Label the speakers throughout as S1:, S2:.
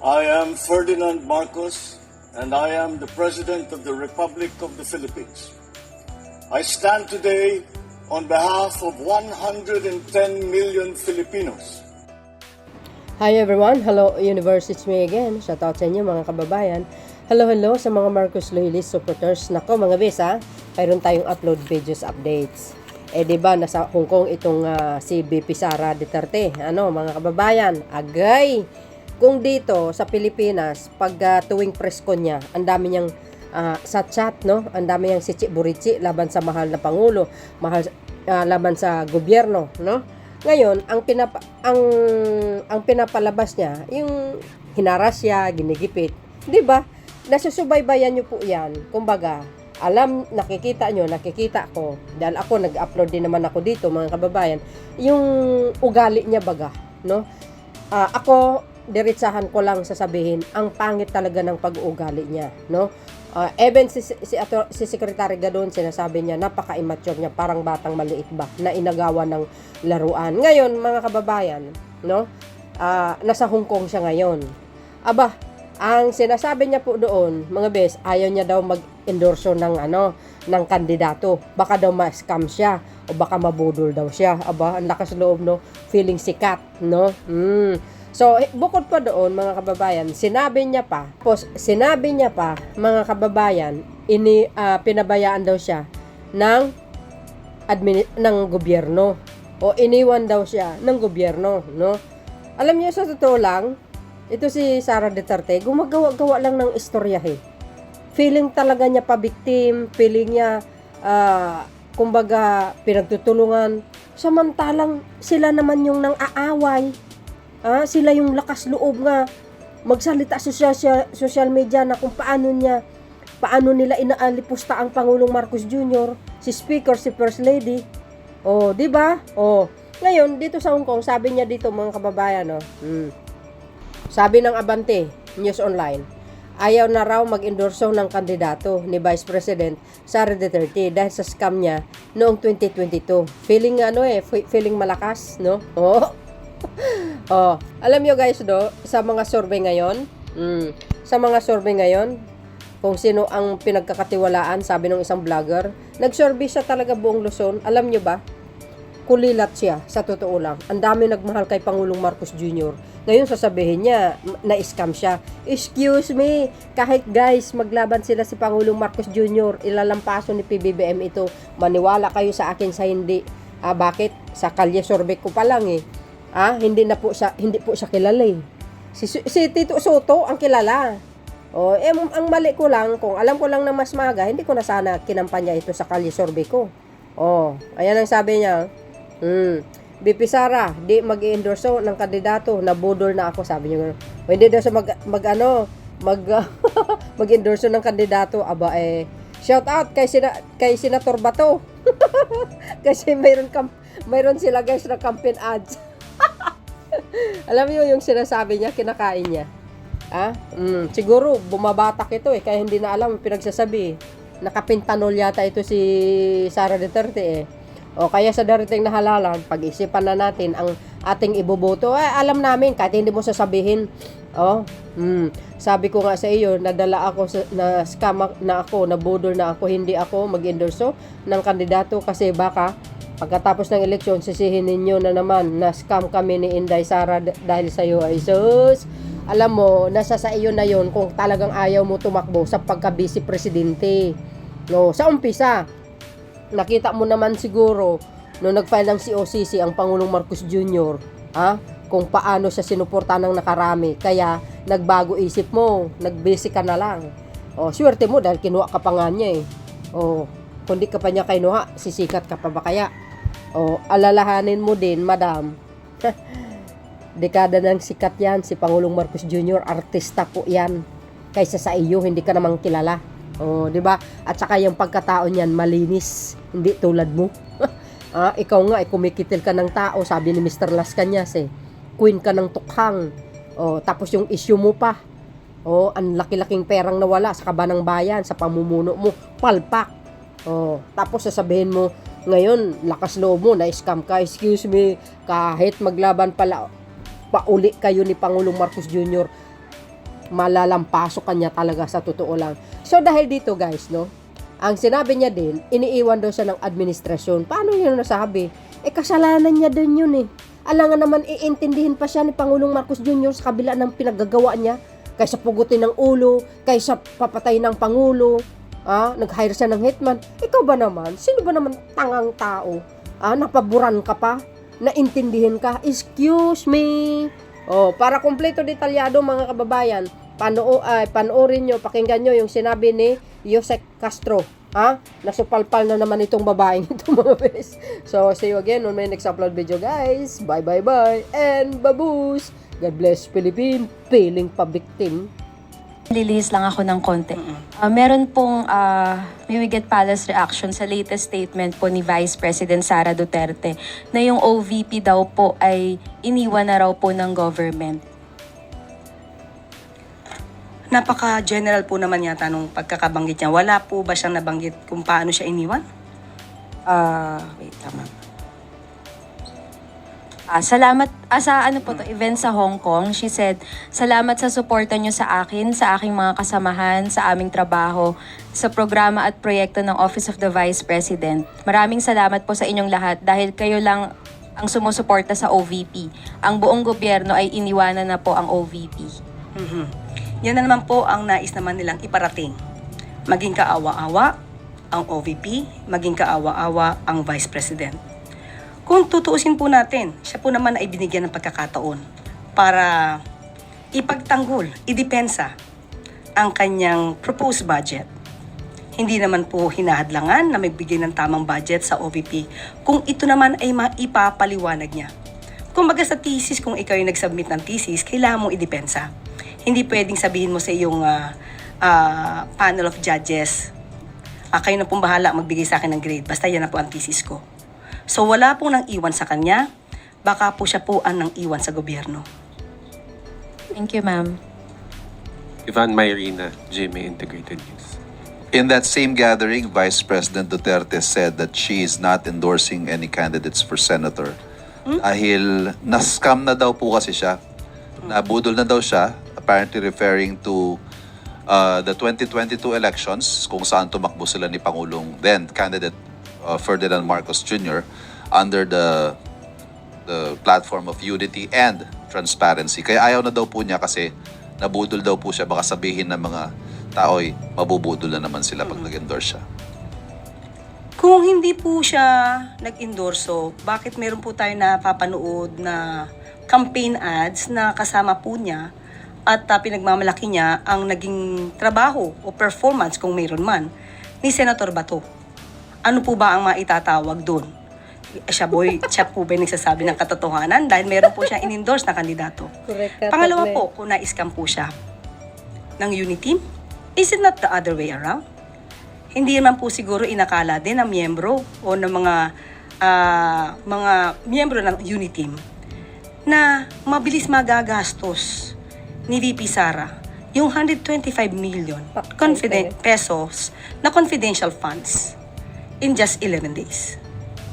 S1: I am Ferdinand Marcos, and I am the President of the Republic of the Philippines. I stand today on behalf of 110 million Filipinos.
S2: Hi everyone, hello universe, it's me again. Shout out sa inyo mga kababayan. Hello sa mga Marcos Loyalist supporters. Nako mga bes mayroon tayong upload videos updates. Diba nasa Hong Kong itong si BP Sara Duterte. Mga kababayan, agay kung dito sa Pilipinas pag tuwing press con niya, ang dami niyang sa chat, no? Ang dami niyang sichi-burichi laban sa mahal na pangulo, laban sa gobyerno, no? Ngayon, ang pinapalabas niya, yung hinaras siya, ginigipit, 'di ba? Nasusubaybayan niyo po 'yan. Kumbaga, nakikita ko, dahil ako nag-upload din naman ako dito, mga kababayan, yung ugali niya baga, no? Ako diretsahan ko lang sasabihin, ang pangit talaga ng pag-uugali niya, no? Even si Secretary Gadon, sinasabi niya, napaka-immature niya, parang batang maliit ba, na inagawa ng laruan. Ngayon, mga kababayan, no? Nasa Hong Kong siya ngayon. Ang sinasabi niya po doon, mga bes, ayaw niya daw mag-endorso ng ng kandidato. Baka daw ma-scam siya o baka mabudol daw siya. Ang lakas loob, no? Feeling sikat, no? So, bukod pa doon, mga kababayan, sinabi niya pa, mga kababayan, pinabayaan daw siya ng gobyerno o iniwan daw siya ng gobyerno, no? Alam niyo, sa totoo lang, ito si Sara Duterte, gumagawa-gawa lang ng istorya Feeling talaga niya pa-victim, feeling niya, kumbaga, pinagtutulungan. Samantalang sila naman yung nang aaway. Sila yung lakas loob nga magsalita sa social media na kung paano nila inaalipusta ang Pangulong Marcos Jr., si Speaker, si First Lady. Di ba? Ngayon dito sa Hong Kong, sabi niya dito, mga kababayan, sabi ng Abante News Online, ayaw na raw mag-endorso ng kandidato ni Vice President Sara Duterte dahil sa scam niya noong 2022. Feeling malakas, no? Alam nyo guys, sa mga survey ngayon, kung sino ang pinagkakatiwalaan, sabi ng isang vlogger, nag-survey siya talaga buong Luzon. Alam nyo ba, kulilat siya, sa totoo lang. Ang dami nagmahal kay Pangulong Marcos Jr. Ngayon sasabihin niya, na-scam siya. Excuse me, kahit guys, maglaban sila si Pangulong Marcos Jr., ilalampaso ni PBBM ito. Maniwala kayo sa akin sa hindi. Bakit? Sa kalye survey ko pa lang hindi po siya kilala Si Tito Soto ang kilala. Ang mali ko lang, kung alam ko lang na mas maga, hindi ko na sana kinampanya ito sa kalye survey ko. Ayan ang sabi niya. BP Sara, di mag-i-endorso ng kandidato, nabudol na ako, sabi niya. Hindi daw siya mag-endorso ng kandidato. Shout out kay Senator Bato. Kasi mayroon sila guys na campaign ads. Alam niyo yung sinasabi niya, kinakain niya. Siguro bumabatak ito kaya hindi na alam pinagsasabi. Nakapintanol yata ito si Sara Duterte kaya sa darating na halalan, pag-isipan na natin ang ating iboboto. Alam namin kahit hindi mo sasabihin. Sabi ko nga sa iyo, nadala ako na scam na ako, nabudol na ako, hindi ako mag-endorso ng kandidato kasi baka pagkatapos ng eleksyon, sisihin ninyo na naman na scam kami ni Inday Sara dahil sa iyo ay sus. Alam mo, nasa sa iyo na yon kung talagang ayaw mo tumakbo sa pagka-vice presidente. Sa umpisa, nakita mo naman siguro nung nag-file ng COCC ang Pangulong Marcos Jr. Kung paano siya sinuporta ng nakarami. Kaya nagbago isip mo, nagbisi ka na lang. Swerte mo dahil kinuha ka pa nga niya kung di ka pa niya kinuha, sisikat ka pa ba kaya? Alalahanin mo din, madam. Dekada ng sikat yan, si Pangulong Marcos Jr., artista po yan. Kaysa sa iyo, hindi ka namang kilala. Di ba? At saka yung pagkatao niyan, malinis. Hindi tulad mo. Ikaw nga, kumikitil ka ng tao, sabi ni Mr. Las Cañas queen ka ng tukhang. Tapos yung issue mo pa. Ang laki-laking perang nawala sa kabanang bayan, sa pamumuno mo, palpak. Tapos sasabihin mo, ngayon, lakas loob mo, na-scam ka, excuse me, kahit maglaban pauli kayo ni Pangulong Marcos Jr., malalampasok kanya talaga sa totoo lang. So dahil dito guys, no, ang sinabi niya din, iniiwan daw siya ng administrasyon. Paano yun nasabi? Kasalanan niya din yun eh. Alangan naman iintindihin pa siya ni Pangulong Marcos Jr. sa kabila ng pinaggagawa niya. Kaysa pugutin ng ulo, kaysa papatay ng Pangulo, nag-hire siya ng hitman. Ikaw ba naman? Sino ba naman tangang tao? Napaburan ka pa? Naintindihin ka? Excuse me. Para kumpleto detalyado mga kababayan, panoorin nyo, pakinggan nyo yung sinabi ni Yusek Castro. Nasupalpal na naman itong babaeng ito mga bes. So, see you again on my next upload video guys. Bye bye bye and baboos. God bless Philippines. Feeling pa victim.
S3: Lilihis lang ako ng konti. Meron pong Miwigit Palace reaction sa latest statement po ni Vice President Sara Duterte na yung OVP daw po ay iniwan na raw po ng government.
S4: Napaka-general po naman yata nung pagkakabanggit niya. Wala po ba siyang nabanggit kung paano siya iniwan? Wait, tama.
S3: Salamat sa ano po to, event sa Hong Kong. She said, salamat sa suporta nyo sa akin, sa aking mga kasamahan, sa aming trabaho, sa programa at proyekto ng Office of the Vice President. Maraming salamat po sa inyong lahat dahil kayo lang ang sumusuporta sa OVP. Ang buong gobyerno ay iniwanan na po ang OVP.
S4: Yan na naman po ang nais naman nilang iparating. Maging kaawa-awa ang OVP, maging kaawa-awa ang Vice President. Kung tutuusin po natin, siya po naman ay binigyan ng pagkakataon para ipagtanggol, idepensa ang kanyang proposed budget. Hindi naman po hinahadlangan na magbigay ng tamang budget sa OVP kung ito naman ay maipapaliwanag niya. Kung baga sa thesis, kung ikaw ay nag-submit ng thesis, kailangan mong idepensa. Hindi pwedeng sabihin mo sa iyong panel of judges, kayo na pong bahala magbigay sa akin ng grade, basta yan na po ang thesis ko. So wala pong nang iwan sa kanya, baka po siya po ang nang iwan sa gobyerno.
S3: Thank you, ma'am.
S5: Ivan Mayrina, GMA Integrated News.
S6: In that same gathering, Vice President Duterte said that she is not endorsing any candidates for senator. Dahil na-scam na daw po kasi siya. Nabudol na daw siya, apparently referring to the 2022 elections kung saan tumakbo sila ni Pangulong then candidate Ferdinand Marcos Jr. under the platform of unity and transparency. Kaya ayaw na daw po niya kasi nabudol daw po siya. Baka sabihin ng mga tao'y mabubudol na naman sila pag nag-endorse siya.
S4: Kung hindi po siya nag-endorso, bakit meron po tayo napapanood na campaign ads na kasama po niya at pinagmamalaki niya ang naging trabaho o performance kung mayroon man ni Senator Bato? Ano po ba ang maitatawag doon? Siya po ba nagsasabi ng katotohanan dahil meron po siya in-endorse na kandidato?
S2: Correct.
S4: Pangalawa po, kung na-scam po siya ng unity, is it not the other way around? Hindi naman po siguro inakala din ng miyembro o ng mga miyembro ng unity na mabilis magagastos ni VP Sara yung 125 million pesos na confidential funds in just 11 days.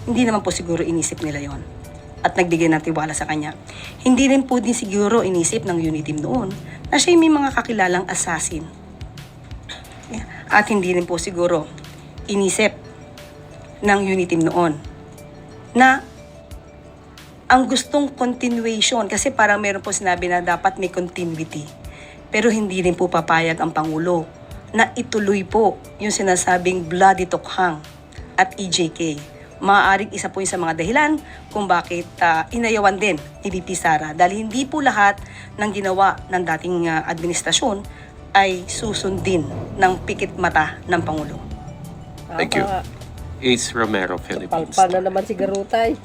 S4: Hindi naman po siguro inisip nila yon at nagbigay ng tiwala sa kanya. Hindi rin po din siguro inisip ng unity noon na siya may mga kakilalang assassin. At hindi rin po siguro inisip ng unity noon na ang gustong continuation, kasi parang meron po sinabi na dapat may continuity. Pero hindi rin po papayag ang Pangulo na ituloy po yung sinasabing bloody tukhang at EJK. Maaaring isa po yung sa mga dahilan kung bakit inayawan din ni VP Sara. Dahil hindi po lahat ng ginawa ng dating administrasyon ay susundin ng pikit mata ng Pangulo.
S6: Thank you.
S5: Ace Romero, Philippines.
S2: Palpal na naman si Garutay.